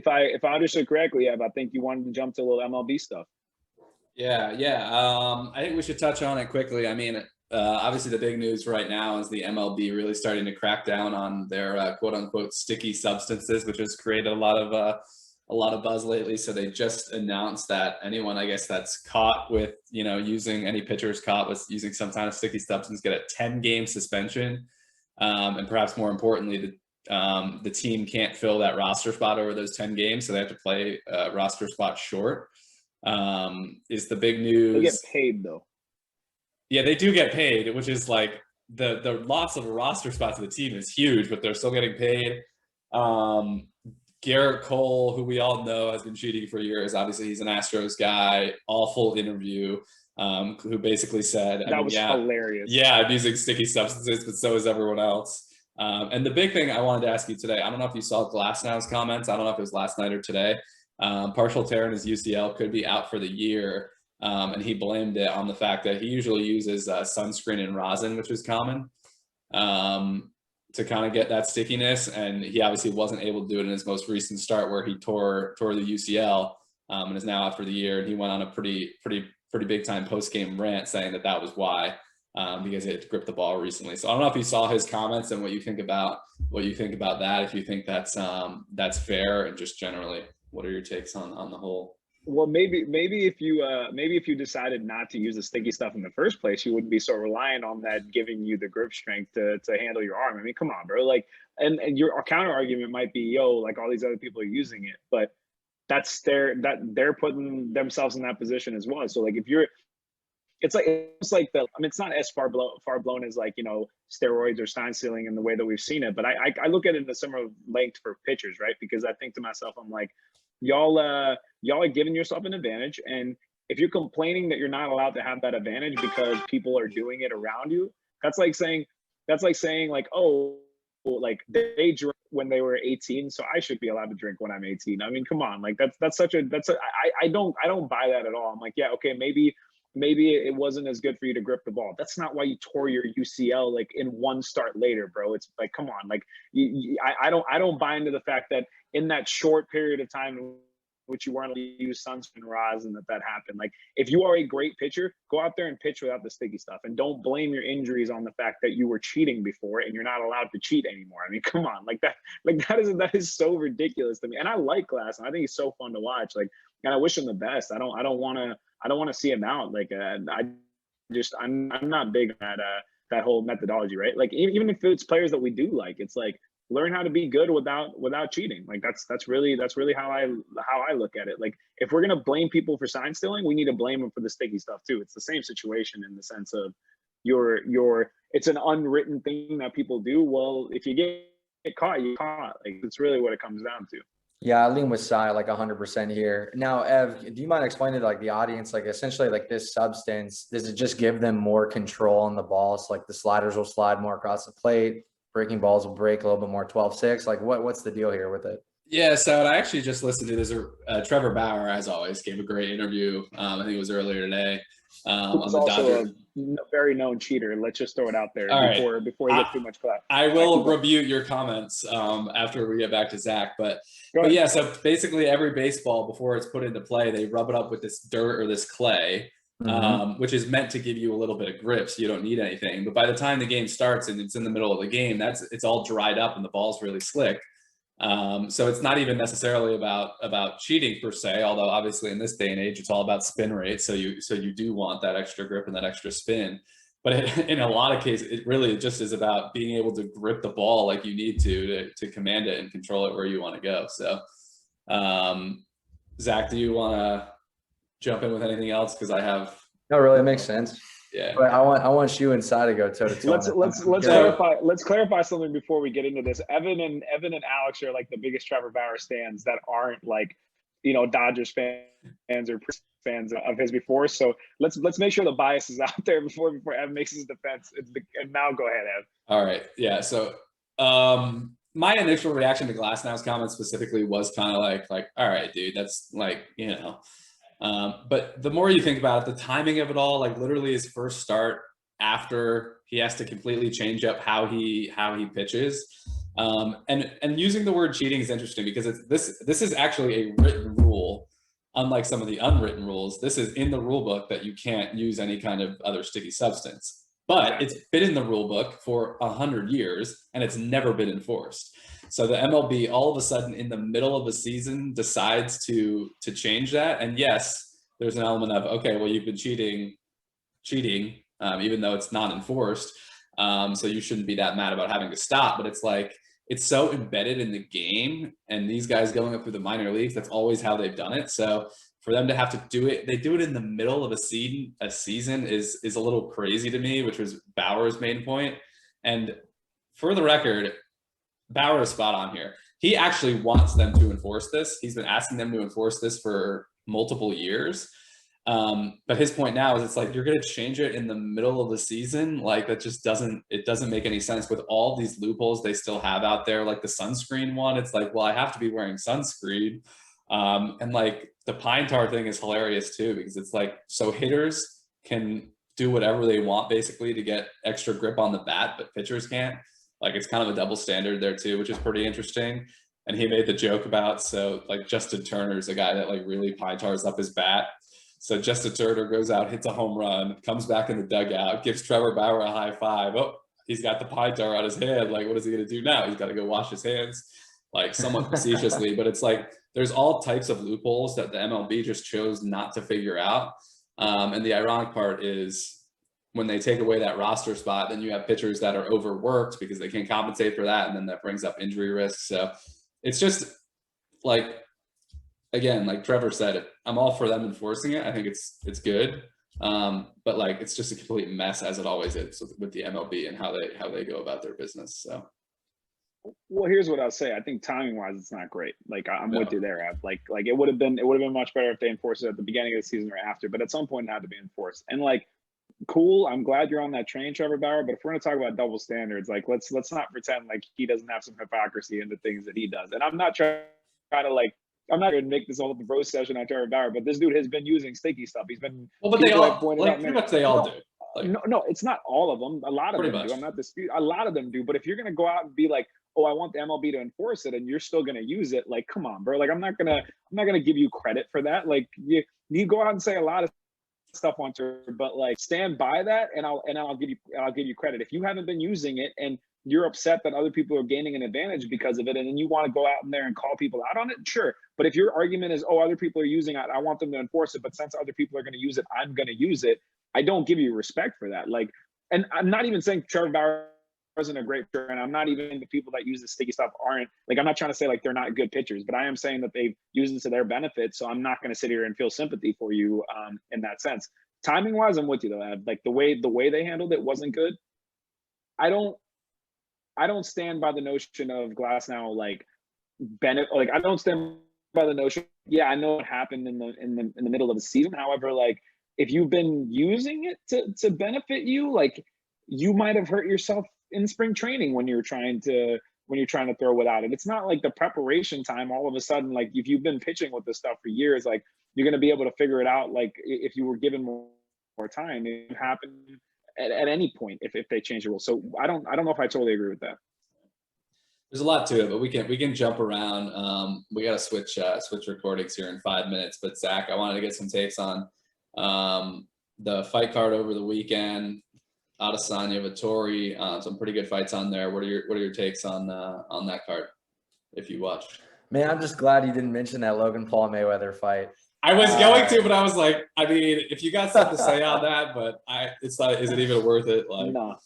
if I understood correctly, Ev, I think you wanted to jump to a little MLB stuff. Yeah. I think we should touch on it quickly. I mean, obviously the big news right now is the MLB really starting to crack down on their quote unquote sticky substances, which has created a lot of buzz lately. So they just announced that anyone, I guess, that's caught with, using any pitchers caught with using some kind of sticky substance get a 10-game suspension. And perhaps more importantly, the team can't fill that roster spot over those 10 games. So they have to play roster spot short. Is the big news. They get paid though. Yeah, they do get paid, which is like the loss of a roster spot to the team is huge, but they're still getting paid. Garrett Cole, who we all know has been cheating for years. Obviously, he's an Astros guy. Awful interview. Who basically said that was hilarious. Yeah, I'm using sticky substances, but so is everyone else. And the big thing I wanted to ask you today, I don't know if you saw Glasnow's comments. I don't know if it was last night or today. Partial tear in his UCL, could be out for the year. And he blamed it on the fact that he usually uses sunscreen and rosin, which is common, to kind of get that stickiness. And he obviously wasn't able to do it in his most recent start where he tore the UCL and is now out for the year. And he went on a pretty big time post-game rant saying that was why, because he had gripped the ball recently. So I don't know if you saw his comments and what you think about that, if you think that's fair, and just generally, what are your takes on the whole? Well, maybe if you decided not to use the sticky stuff in the first place, you wouldn't be so reliant on that giving you the grip strength to handle your arm. I mean, come on, bro. Like, and your counter argument might be, like all these other people are using it, but they're putting themselves in that position as well. So like it's not as far blown as like, steroids or sign stealing in the way that we've seen it. But I look at it in a similar length for pitchers, right? Because I think to myself, I'm like, y'all are giving yourself an advantage. And if you're complaining that you're not allowed to have that advantage because people are doing it around you, that's like saying like, oh, like they drank when they were 18, so I should be allowed to drink when I'm 18. I mean, come on, like I don't buy that at all. I'm like, yeah, okay, maybe it wasn't as good for you to grip the ball. That's not why you tore your UCL like in one start later, bro. It's like, come on, like I don't buy into the fact that in that short period of time in which you weren't able to use sunscreen rosin that happened. Like, if you are a great pitcher, go out there and pitch without the sticky stuff, and don't blame your injuries on the fact that you were cheating before and you're not allowed to cheat anymore. I mean, come on, that is so ridiculous to me. And I like Glass, and I think he's so fun to watch. Like, and I wish him the best. I don't want to see him out. Like, I'm not big on that whole methodology, right? Like, even if it's players that we do like, it's like, learn how to be good without cheating. Like, that's really how I look at it. Like, if we're gonna blame people for sign stealing, we need to blame them for the sticky stuff too. It's the same situation in the sense of it's an unwritten thing that people do. Well, if you get caught, you caught. Like, it's really what it comes down to. Yeah, I lean with Sai like 100% here. Now, Ev, do you mind explaining to like the audience, like essentially like this substance, does it just give them more control on the ball? So like the sliders will slide more across the plate, breaking balls will break a little bit more 12-6. Like what's the deal here with it? Yeah, so I actually just listened to this. Trevor Bauer, as always, gave a great interview. I think it was earlier today. On the Dodgers. A very known cheater. Let's just throw it out there before we get too much clap. I will rebuke your comments after we get back to Zach. But yeah, so basically every baseball, before it's put into play, they rub it up with this dirt or this clay, which is meant to give you a little bit of grip, so you don't need anything. But by the time the game starts and it's in the middle of the game, it's all dried up and the ball's really slick. So it's not even necessarily about cheating per se, although obviously in this day and age, it's all about spin rate. So you do want that extra grip and that extra spin. But in a lot of cases, it really just is about being able to grip the ball like you need to command it and control it where you want to go. So, Zach, do you want to jump in with anything else? Because I have. No, really, it makes sense. Yeah, but I want you and Sai to go toe to toe. Let's clarify something before we get into this. Evan and Alex are like the biggest Trevor Bauer stands that aren't like, Dodgers fans or fans of his before. So let's make sure the bias is out there before Evan makes his defense. And now go ahead, Ev. All right, yeah. So my initial reaction to Glasnow's comments specifically was kind of like, all right, dude, that's like, but the more you think about it, the timing of it all, like literally his first start after he has to completely change up how he pitches. And using the word cheating is interesting because this is actually a written rule. Unlike some of the unwritten rules, this is in the rule book that you can't use any kind of other sticky substance. But it's been in the rule book for 100 years and it's never been enforced. So the MLB all of a sudden in the middle of the season decides to change that. And yes, there's an element of, okay, well, you've been cheating, even though it's not enforced. So you shouldn't be that mad about having to stop. But it's like, it's so embedded in the game, and these guys going up through the minor leagues, that's always how they've done it. So for them to have to do it, they do it in the middle of a season is a little crazy to me, which was Bauer's main point. And for the record, Bauer is spot on here. He actually wants them to enforce this. He's been asking them to enforce this for multiple years. But his point now is it's like, you're going to change it in the middle of the season. Like that just doesn't make any sense with all these loopholes they still have out there. Like the sunscreen one, it's like, well, I have to be wearing sunscreen. And like the pine tar thing is hilarious too, because it's like, so hitters can do whatever they want basically to get extra grip on the bat, but pitchers can't. Like it's kind of a double standard there too, which is pretty interesting. And he made the joke about, so like Justin Turner's a guy that like really pine tars up his bat. So Justin Turner goes out, hits a home run, comes back in the dugout, gives Trevor Bauer a high five. Oh, he's got the pine tar on his hand. Like, what is he going to do now? He's got to go wash his hands, like somewhat facetiously. But it's like, there's all types of loopholes that the MLB just chose not to figure out. And the ironic part is when they take away that roster spot, then you have pitchers that are overworked because they can't compensate for that. And then that brings up injury risk. So it's just like, again, like Trevor said, I'm all for them enforcing it. I think it's good. But like, it's just a complete mess as it always is with the MLB and how they go about their business. So. Well, here's what I'll say. I think timing wise, it's not great. Like I'm with you there. Like it would have been much better if they enforced it at the beginning of the season or after, but at some point it had to be enforced. And like, cool. I'm glad you're on that train, Trevor Bauer. But if we're going to talk about double standards, like let's not pretend like he doesn't have some hypocrisy in the things that he does. And I'm not trying to like, I'm not going to make this all a roast session on Trevor Bauer, but this dude has been using sticky stuff. He's been well, but they all like pretty much they all do. Like, no, it's not all of them. A lot of them do. I'm not disputing. A lot of them do. But if you're going to go out and be like, oh, I want the MLB to enforce it, and you're still going to use it, like, come on, bro. Like, I'm not gonna give you credit for that. Like, you go out and say a lot of stuff on Twitter, but like, stand by that, and I'll give you credit. If you haven't been using it and you're upset that other people are gaining an advantage because of it, and then you want to go out in there and call people out on it, sure. But if your argument is, oh, other people are using it, I want them to enforce it, but since other people are going to use it, I'm going to use it, I don't give you respect for that. Like, and I'm not even saying Trevor Bauer isn't a great pitcher, and I'm not even the people that use the sticky stuff aren't, like, I'm not trying to say like they're not good pitchers, but I am saying that they've used it to their benefit, so I'm not going to sit here and feel sympathy for you in that sense. Timing wise, I'm with you though, Ed. Like the way they handled it wasn't good. I don't stand by the notion of Glass now like benefit. Like I don't stand by the notion. Yeah, I know it happened in the middle of the season. However, like if you've been using it to benefit you, like you might have hurt yourself in spring training when you're trying to throw without it. It's not like the preparation time. All of a sudden, like if you've been pitching with this stuff for years, like you're going to be able to figure it out. Like if you were given more time, it happened at any point if they change the rules. So I don't know if I totally agree with that. There's a lot to it, but we can jump around. We got to switch recordings here in 5 minutes. But Zach, I wanted to get some takes on the fight card over the weekend. Adesanya, Vettori, some pretty good fights on there. What are your takes on that card, if you watched? Man, I'm just glad you didn't mention that Logan Paul Mayweather fight. I was going to, but I was like, I mean, if you got something to say on that, but it's not. Is it even worth it? Like, no.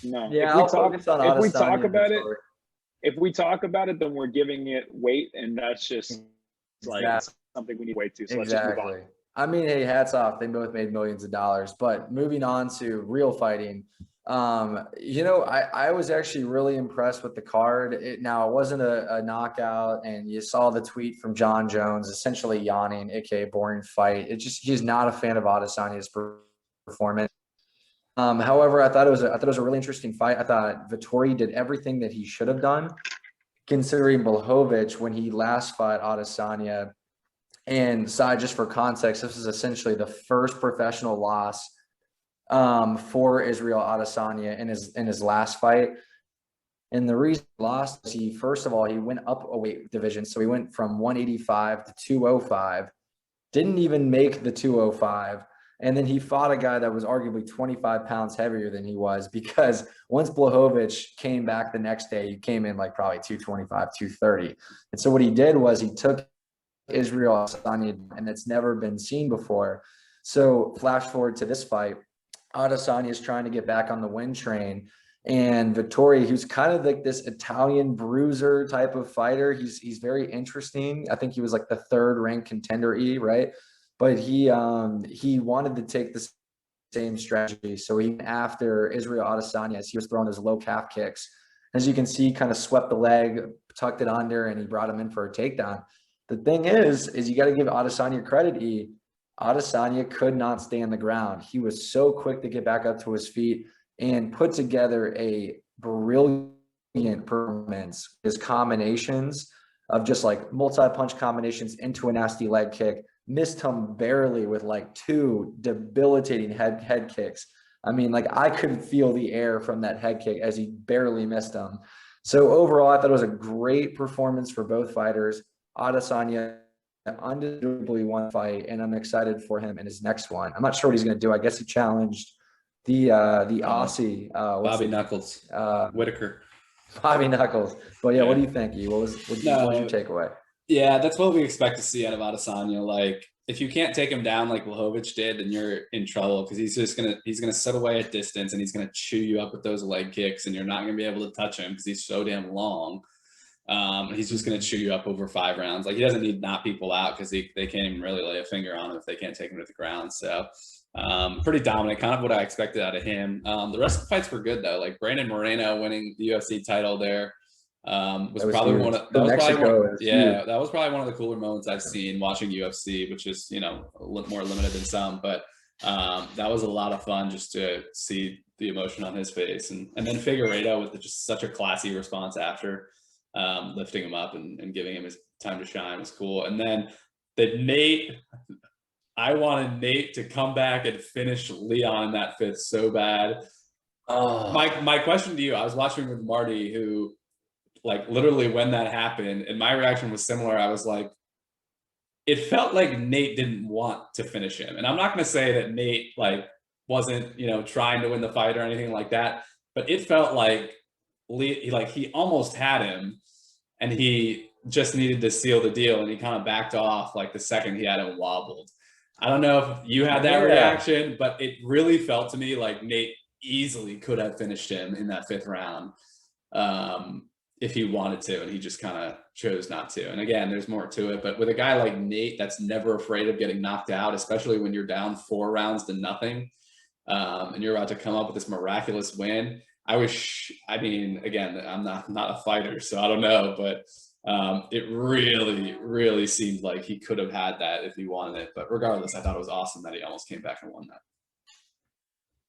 Yeah, if we talk about it, then we're giving it weight, and that's just like something we need weight to. So let's just move on. I mean, hey, hats off. They both made millions of dollars. But moving on to real fighting, I was actually really impressed with the card. It wasn't a knockout, and you saw the tweet from John Jones essentially yawning, aka boring fight. He's not a fan of Adesanya's performance. However, I thought it was a really interesting fight. I thought Vettori did everything that he should have done, considering Blachowicz when he last fought Adesanya. And Sai, just for context, this is essentially the first professional loss for Israel Adesanya in his last fight. And the reason he lost is first of all, he went up a weight division. So he went from 185 to 205, didn't even make the 205. And then he fought a guy that was arguably 25 pounds heavier than he was, because once Blachowicz came back the next day, he came in like probably 225, 230. And so what he did was he took Israel Adesanya, and it's never been seen before. So flash forward to this fight, Adesanya is trying to get back on the win train. And Vettori, who's kind of like this Italian bruiser type of fighter, he's very interesting. I think he was like the third ranked contender, right? But he wanted to take the same strategy. So he, after Israel Adesanya, as he was throwing those low calf kicks, as you can see, kind of swept the leg, tucked it under, and he brought him in for a takedown. The thing is you got to give Adesanya credit. Adesanya could not stay on the ground. He was so quick to get back up to his feet and put together a brilliant performance. His combinations of just like multi-punch combinations into a nasty leg kick, missed him barely with like 2 debilitating head kicks. I mean, like I could feel the air from that head kick as he barely missed him. So overall, I thought it was a great performance for both fighters. Adesanya undeniably won the fight, and I'm excited for him in his next one. I'm not sure what he's going to do. I guess he challenged the Aussie Bobby Knuckles, Whitaker. Bobby Knuckles. But yeah, what do you think? What was your takeaway? Yeah, that's what we expect to see out of Adesanya. Like, if you can't take him down like Blachowicz did, then you're in trouble, because he's gonna sit away at distance, and he's gonna chew you up with those leg kicks, and you're not gonna be able to touch him because he's so damn long. He's just gonna chew you up over 5 rounds. Like, he doesn't need to knock people out, because they can't even really lay a finger on him if they can't take him to the ground. So pretty dominant, kind of what I expected out of him. The rest of the fights were good though. Like Brandon Moreno winning the UFC title there. That was probably one of the cooler moments I've seen watching UFC, which is, you know, a little more limited than some, but that was a lot of fun just to see the emotion on his face. And then Figueiredo with just such a classy response after lifting him up and giving him his time to shine was cool. And then I wanted Nate to come back and finish Leon in that 5th so bad. My question to you, I was watching with Marty, who, like, literally when that happened, and my reaction was similar. I was like, it felt like Nate didn't want to finish him. And I'm not going to say that Nate like wasn't, you know, trying to win the fight or anything like that, but it felt like he almost had him, and he just needed to seal the deal, and he kind of backed off like the second he had him wobbled. I don't know if you had that reaction, but it really felt to me like Nate easily could have finished him in that 5th round. If he wanted to, and he just kind of chose not to. And again, there's more to it, but with a guy like Nate that's never afraid of getting knocked out, especially when you're down 4 rounds to nothing, and you're about to come up with this miraculous win. I mean, again, I'm not a fighter, so I don't know, but it really, really seemed like he could have had that if he wanted it. But regardless, I thought it was awesome that he almost came back and won that.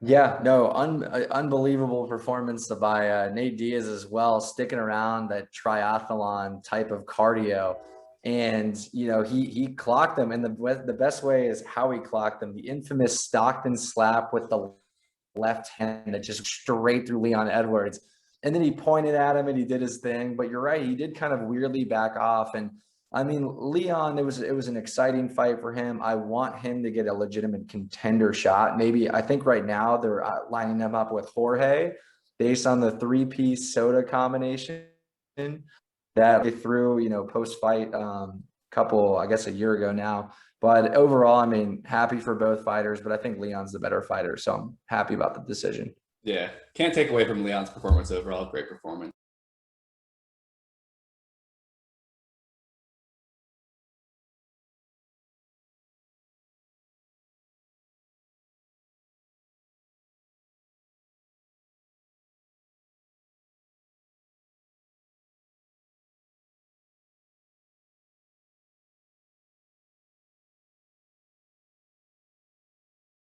Yeah, no, unbelievable performance by Nate Diaz as well, sticking around that triathlon type of cardio. And, you know, he clocked them. And the best way is how he clocked them. The infamous Stockton slap with the left hand that just straight through Leon Edwards. And then he pointed at him and he did his thing. But you're right, he did kind of weirdly back off. And I mean, Leon, it was an exciting fight for him. I want him to get a legitimate contender shot. Maybe, I think right now they're lining him up with Jorge based on the 3-piece soda combination that they threw, you know, post-fight I guess a year ago now. But overall, I mean, happy for both fighters, but I think Leon's the better fighter. So I'm happy about the decision. Yeah, can't take away from Leon's performance overall. Great performance.